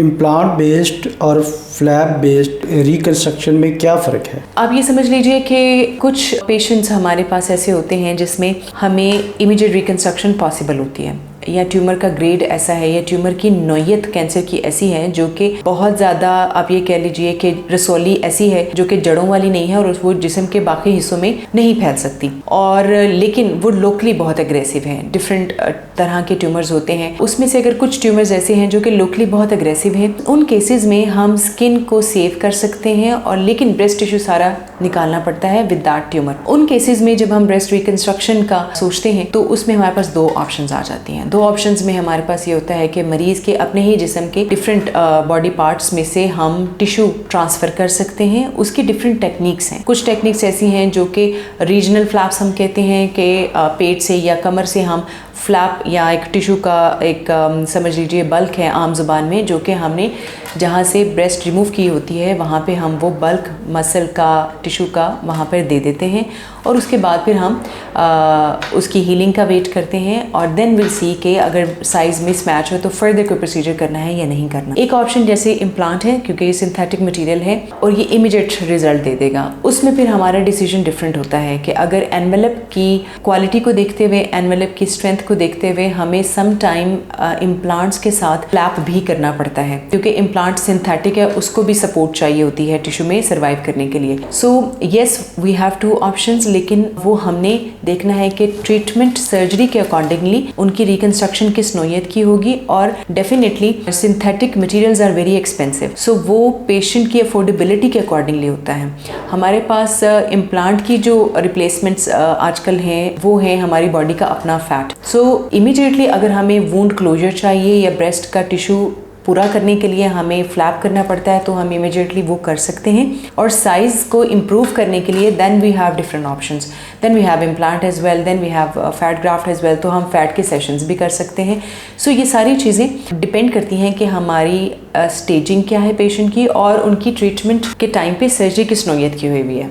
Implant based और flap based reconstruction में क्या फ़र्क है? आप ये समझ लीजिए कि कुछ पेशेंट्स हमारे पास ऐसे होते हैं जिसमें हमें इमीडिएट रिकंस्ट्रक्शन पॉसिबल होती है, या ट्यूमर का ग्रेड ऐसा है या ट्यूमर की नौयत कैंसर की ऐसी है जो कि बहुत ज़्यादा, आप ये कह लीजिए कि रसौली ऐसी है जो कि जड़ों वाली नहीं है और वो जिस्म के बाकी हिस्सों में नहीं फैल सकती, और लेकिन वो लोकली बहुत अग्रेसिव हैं। डिफरेंट तरह के ट्यूमर्स होते हैं, उसमें से अगर कुछ ट्यूमर्स ऐसे हैं जो कि लोकली बहुत अग्रेसिव हैं, उन केसेस में हम स्किन को सेव कर सकते हैं, और लेकिन ब्रेस्ट टिश्यू सारा निकालना पड़ता है विद दैट ट्यूमर। उन केसेस में जब हम ब्रेस्ट रिकंस्ट्रक्शन का सोचते हैं तो उसमें हमारे पास दो ऑप्शंस आ जाती हैं। दो ऑप्शंस में हमारे पास ये होता है कि मरीज के अपने ही जिस्म के डिफरेंट बॉडी पार्ट्स में से हम टिश्यू ट्रांसफर कर सकते हैं। उसकी डिफरेंट टेक्निक्स हैं। कुछ टेक्निक्स ऐसी हैं जो कि रीजनल फ्लैप्स हम कहते हैं कि पेट से या कमर से हम फ्लैप या एक टिश्यू का एक समझ लीजिए बल्क है आम जुबान में, जो कि हमने जहाँ से ब्रेस्ट रिमूव की होती है वहाँ पे हम वो बल्क मसल का टिश्यू का वहाँ पर दे देते हैं, और उसके बाद फिर हम उसकी हीलिंग का वेट करते हैं, और देन विल सी कि अगर साइज़ मिसमैच हो तो फर्दर कोई प्रोसीजर करना है या नहीं करना। एक ऑप्शन जैसे इम्प्लांट है, क्योंकि ये सिंथेटिक मटेरियल है और ये इमीडिएट रिजल्ट दे देगा। उसमें फिर हमारा डिसीजन डिफरेंट होता है कि अगर एनवेलप की क्वालिटी को देखते हुए, एनवेलप की स्ट्रेंथ को देखते हुए हमें सम टाइम इम्प्लांट्स के साथ फ्लैप भी करना पड़ता है, क्योंकि इम्प्लांट सिंथेटिक है, उसको भी सपोर्ट चाहिए होती है टिश्यू में सर्वाइव करने के लिए। So yes, we have two options, लेकिन वो हमने देखना है कि ट्रीटमेंट सर्जरी के अकॉर्डिंगली उनकी रिकंस्ट्रक्शन किस नौयत की होगी, और definitely synthetic materials are very expensive, so वो पेशेंट की अफोर्डेबिलिटी के अकॉर्डिंगली होता है। हमारे पास इम्प्लांट की जो रिप्लेसमेंट्स आजकल हैं वो है हमारी बॉडी का अपना फैट। सो इमीडिएटली अगर हमें वुंड क्लोजर चाहिए या ब्रेस्ट का टिश्यू पूरा करने के लिए हमें फ्लैप करना पड़ता है तो हम इमीडिएटली वो कर सकते हैं, और साइज़ को इम्प्रूव करने के लिए then we have different options. Then we have implant as well, then we have fat graft as well, तो हम फैट के सेशंस भी कर सकते हैं। सो ये सारी चीज़ें डिपेंड करती हैं कि हमारी स्टेजिंग क्या है पेशेंट की, और उनकी ट्रीटमेंट के टाइम पे सर्जरी किस नौयत की हुई है।